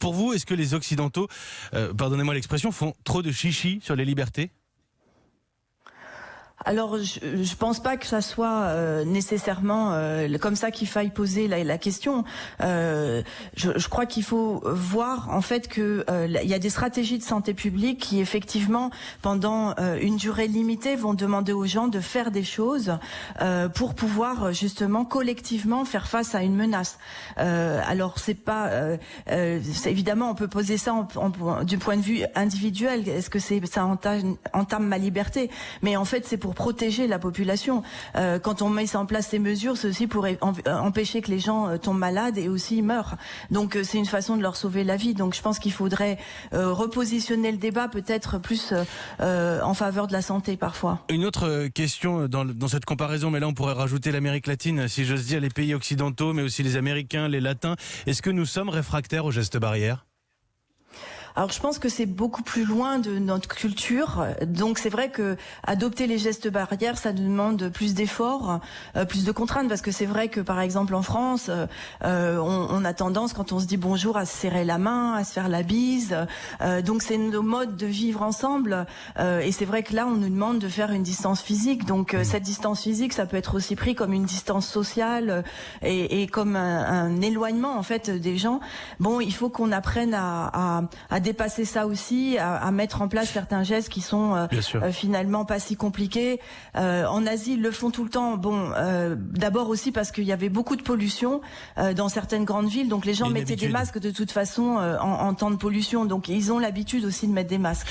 Pour vous, est-ce que les Occidentaux, pardonnez-moi l'expression, font trop de chichi sur les libertés ? Alors, je pense pas que ça soit nécessairement comme ça qu'il faille poser la question. Je crois qu'il faut voir en fait que il y a des stratégies de santé publique qui effectivement, pendant une durée limitée, vont demander aux gens de faire des choses pour pouvoir justement collectivement faire face à une menace. Alors, c'est pas évidemment on peut poser ça du point de vue individuel. Est-ce que ça entame ma liberté ? Mais en fait, c'est pour protéger la population. Quand on met en place ces mesures, c'est aussi pour empêcher que les gens tombent malades et aussi meurent. Donc c'est une façon de leur sauver la vie. Donc je pense qu'il faudrait repositionner le débat peut-être plus en faveur de la santé parfois. Une autre question dans cette comparaison, mais là on pourrait rajouter l'Amérique latine, si j'ose dire, les pays occidentaux, mais aussi les Américains, les Latins. Est-ce que nous sommes réfractaires aux gestes barrières ? Alors je pense que c'est beaucoup plus loin de notre culture. Donc c'est vrai que adopter les gestes barrières, ça demande plus d'efforts, plus de contraintes, parce que c'est vrai que par exemple en France, on a tendance quand on se dit bonjour à se serrer la main, à se faire la bise. Donc c'est nos modes de vivre ensemble. Et c'est vrai que là on nous demande de faire une distance physique. Donc cette distance physique, ça peut être aussi pris comme une distance sociale et comme un éloignement en fait des gens. Bon, il faut qu'on apprenne à dépasser ça aussi, à mettre en place certains gestes qui sont finalement pas si compliqués. En Asie, ils le font tout le temps. Bon, d'abord aussi parce qu'il y avait beaucoup de pollution dans certaines grandes villes, donc les gens mettaient des masques de toute façon en temps de pollution. Donc ils ont l'habitude aussi de mettre des masques.